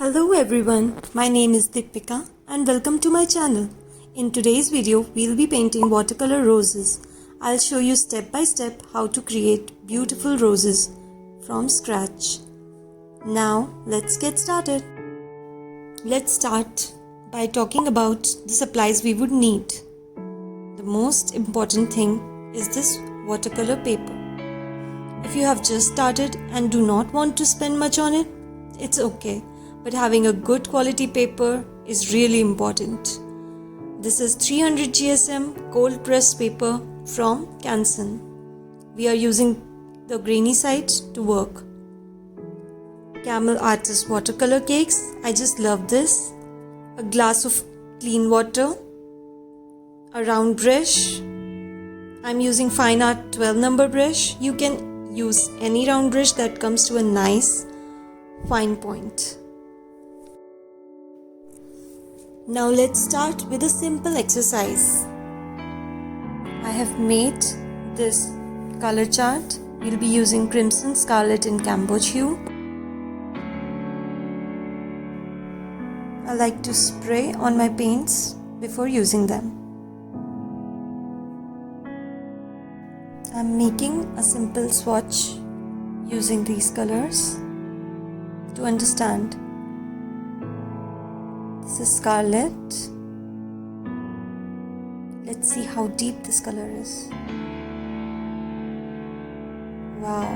Hello everyone, my name is Deepika and welcome to my channel. In today's video, we'll be painting watercolor roses. I'll show you step by step how to create beautiful roses from scratch. Now, let's get started. Let's start by talking about the supplies we would need. The most important thing is this watercolor paper. If you have just started and do not want to spend much on it, it's okay. But having a good quality paper is really important. This is 300 GSM cold pressed paper from Canson. We are using the grainy side to work. Camel Artist watercolor cakes, I just love this. A glass of clean water. A round brush. I'm using Fine Art 12 number brush. You can use any round brush that comes to a nice fine point. Now let's start with a simple exercise. I have made this color chart. We'll be using Crimson, Scarlet and Cambodge hue. I like to spray on my paints before using them. I'm making a simple swatch using these colors to understand. This is Scarlet. Let's see how deep this color is. Wow.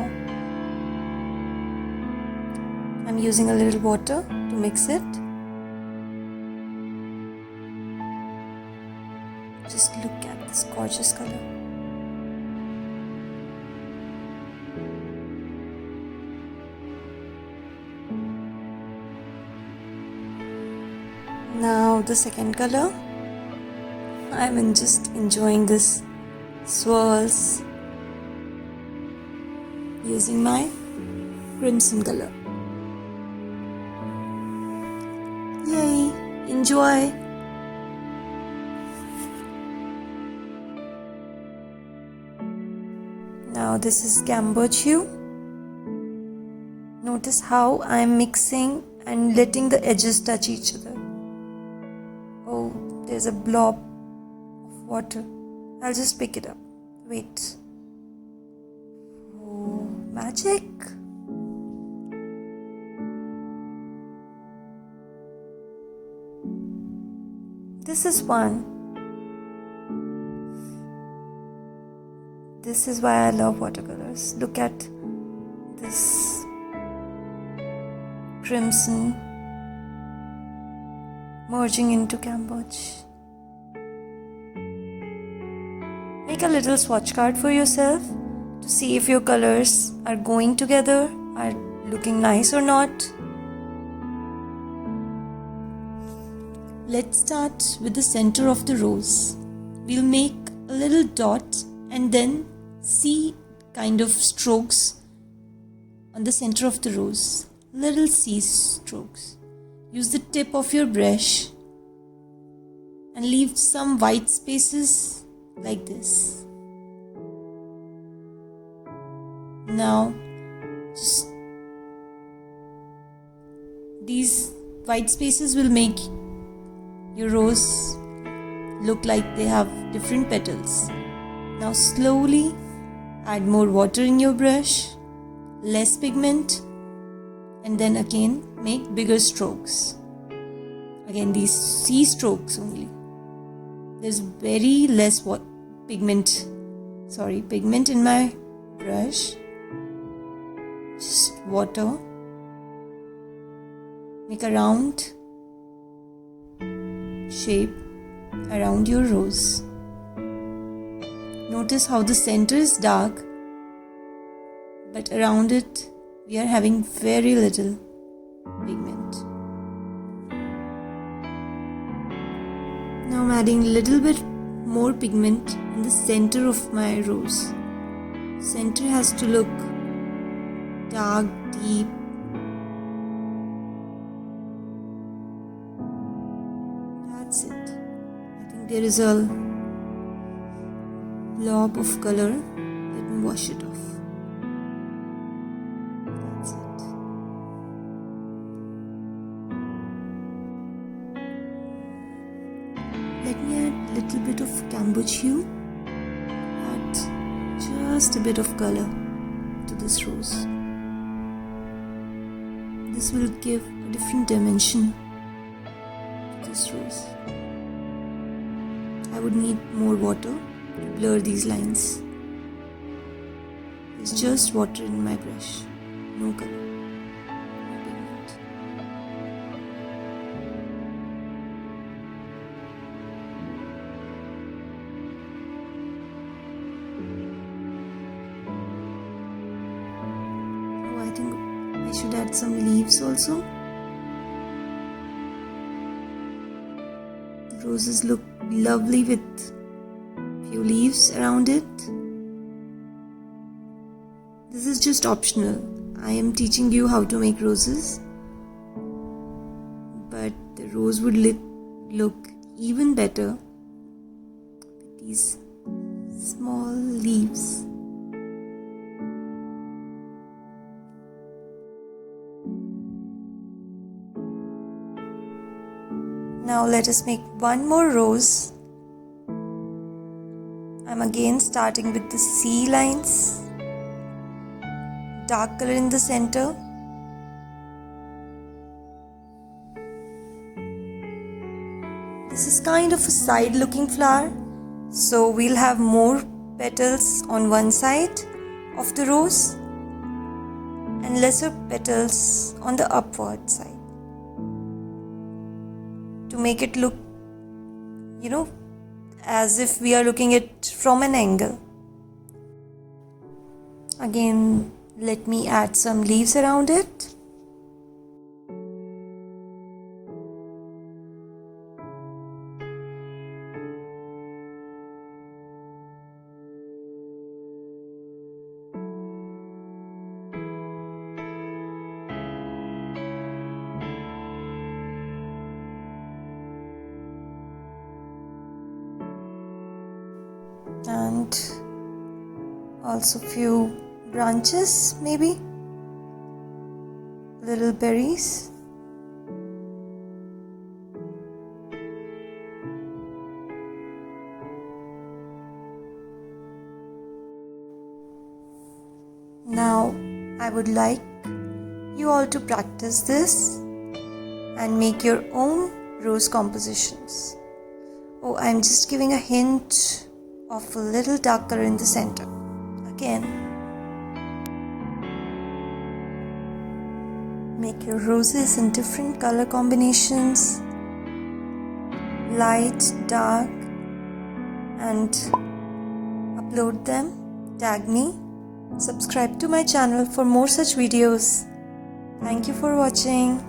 I'm using a little water to mix it. Just look at this gorgeous color. Now the second color. I'm just enjoying this swirls using my crimson color. Yay! Enjoy! Now this is Cambodge hue. Notice how I'm mixing and letting the edges touch each other. Oh, there's a blob of water. I'll just pick it up. Wait. Oh, magic. This is one. This is why I love watercolors. Look at this crimson merging into Cambodge. Make a little swatch card for yourself to see if your colors are going together, are looking nice or not. Let's start with the center of the rose. We'll make a little dot and then C kind of strokes on the center of the rose. Little C strokes. Use the tip of your brush and leave some white spaces like this. Now, just these white spaces will make your rose look like they have different petals. Now slowly add more water in your brush, less pigment, and then again make bigger strokes. Again these C strokes only. There's very less pigment in my brush. Just water. Make a round shape around your rose. Notice how the center is dark, but around it we are having very little pigment. Now I'm adding a little bit more pigment in the center of my rose. Center has to look dark, deep. That's it. I think there is a blob of color. Let me wash it off. That's it. let me add a little bit of cambuch hue. Add just a bit of color to this rose. This will give a different dimension to this rose. I would need more water to blur these lines. There's just water in my brush, no color, no pigment. Oh, I think I should add some leaves also. The roses look lovely with few leaves around it. This is just optional. I am teaching you how to make roses, but the rose would look even better with these small leaves. Now let us make one more rose. I'm again starting with the C lines. Dark color in the center. This is kind of a side looking flower, so we'll have more petals on one side of the rose and lesser petals on the upward side to make it look, as if we are looking at it from an angle. Again, let me add some leaves around it. And also few branches, maybe little berries. Now I would like you all to practice this and make your own rose compositions. Oh, I'm just giving a hint of a little dark color in the center. Again, make your roses in different color combinations, light, dark, and upload them. Tag me. Subscribe to my channel for more such videos. Thank you for watching.